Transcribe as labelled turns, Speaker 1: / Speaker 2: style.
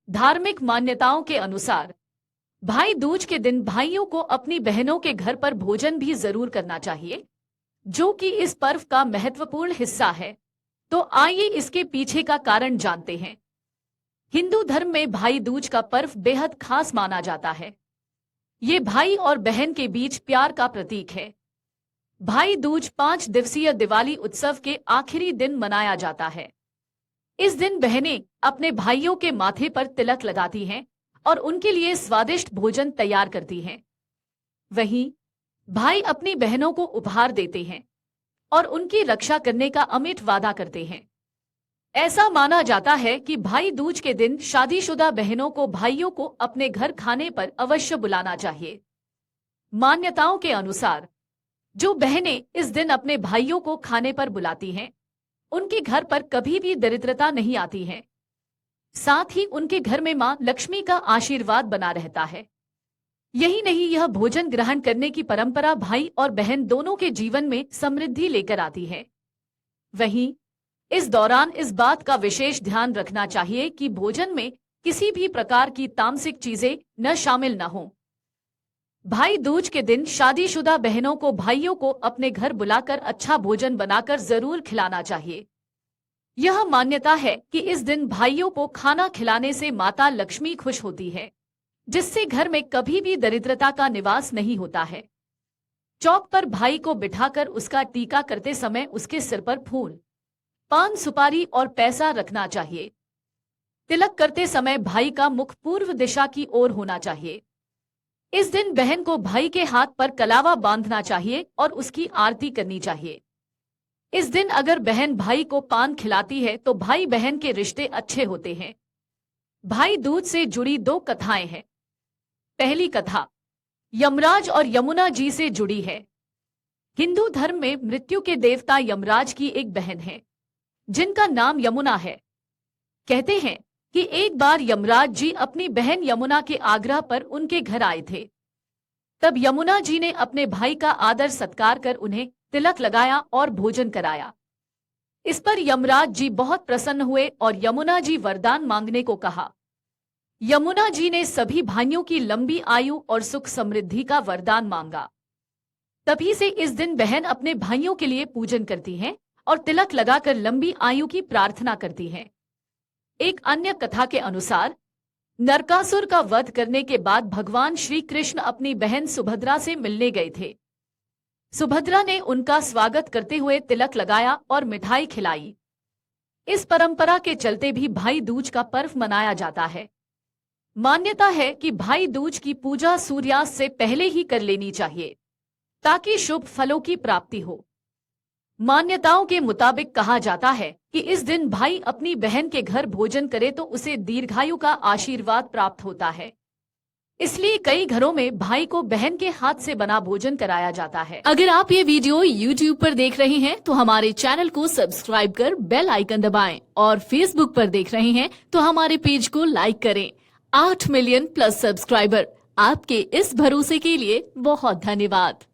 Speaker 1: धार्मिक मान्यताओं के अनुसार भाई दूज के दिन भाइयों को अपनी बहनों के घर पर भोजन भी जरूर करना चाहिए, जो कि इस पर्व का महत्वपूर्ण हिस्सा है। तो आइए इसके पीछे का कारण जानते हैं। हिंदू धर्म में भाई दूज का पर्व बेहद खास माना जाता है। ये भाई और बहन के बीच प्यार का प्रतीक है। भाई दूज 5 दिवसीय दिवाली उत्सव के आखिरी दिन मनाया जाता है। इस दिन बहनें अपने भाइयों के माथे पर तिलक लगाती हैं और उनके लिए स्वादिष्ट भोजन तैयार करती हैं। वहीं भाई अपनी बहनों को उपहार देते हैं और उनकी रक्षा करने का अमिट वादा करते हैं। ऐसा माना जाता है कि भाई दूज के दिन शादीशुदा बहनों को भाइयों को अपने घर खाने पर अवश्य बुलाना चाहिए। मान्यताओं के अनुसार जो बहनें इस दिन अपने भाइयों को खाने पर बुलाती हैं, उनके घर पर कभी भी दरिद्रता नहीं आती है। साथ ही उनके घर में मां लक्ष्मी का आशीर्वाद बना रहता है। यही नहीं, यह भोजन ग्रहण करने की परंपरा भाई और बहन दोनों के जीवन में समृद्धि लेकर आती है। वहीं इस दौरान इस बात का विशेष ध्यान रखना चाहिए कि भोजन में किसी भी प्रकार की तामसिक चीजें न शामिल न हों। भाई दूज के दिन शादीशुदा बहनों को भाइयों को अपने घर बुलाकर अच्छा भोजन बनाकर जरूर खिलाना चाहिए। यह मान्यता है कि इस दिन भाइयों को खाना खिलाने से माता लक्ष्मी खुश होती है, जिससे घर में कभी भी दरिद्रता का निवास नहीं होता है। चौक पर भाई को बिठाकर उसका टीका करते समय उसके सिर पर फूल, पान, सुपारी और पैसा रखना चाहिए। तिलक करते समय भाई का मुख पूर्व दिशा की ओर होना चाहिए। इस दिन बहन को भाई के हाथ पर कलावा बांधना चाहिए और उसकी आरती करनी चाहिए। इस दिन अगर बहन भाई को पान खिलाती है तो भाई बहन के रिश्ते अच्छे होते हैं। भाई दूज से जुड़ी 2 कथाएं हैं। पहली कथा यमराज और यमुना जी से जुड़ी है। हिंदू धर्म में मृत्यु के देवता यमराज की एक बहन है, जिनका नाम यमुना है। कहते हैं कि एक बार यमराज जी अपनी बहन यमुना के आग्रह पर उनके घर आए थे। तब यमुना जी ने अपने भाई का आदर सत्कार कर उन्हें तिलक लगाया और भोजन कराया। इस पर यमराज जी बहुत प्रसन्न हुए और यमुना जी वरदान मांगने को कहा। यमुना जी ने सभी भाइयों की लंबी आयु और सुख समृद्धि का वरदान मांगा। तभी से इस दिन बहन अपने भाइयों के लिए पूजन करती हैं और तिलक लगाकर लंबी आयु की प्रार्थना करती हैं। एक अन्य कथा के अनुसार नरकासुर का वध करने के बाद भगवान श्री कृष्ण अपनी बहन सुभद्रा से मिलने गए थे। सुभद्रा ने उनका स्वागत करते हुए तिलक लगाया और मिठाई खिलाई। इस परंपरा के चलते भी भाई दूज का पर्व मनाया जाता है। मान्यता है कि भाई दूज की पूजा सूर्यास्त से पहले ही कर लेनी चाहिए, ताकि शुभ फलों की प्राप्ति हो। मान्यताओं के मुताबिक कहा जाता है कि इस दिन भाई अपनी बहन के घर भोजन करे तो उसे दीर्घायु का आशीर्वाद प्राप्त होता है। इसलिए कई घरों में भाई को बहन के हाथ से बना भोजन कराया जाता है। अगर आप ये वीडियो YouTube पर देख रहे हैं तो हमारे चैनल को सब्सक्राइब कर बेल आइकन दबाएं, और Facebook पर देख रहे हैं तो हमारे पेज को लाइक करें। 8 मिलियन प्लस सब्सक्राइबर, आपके इस भरोसे के लिए बहुत धन्यवाद।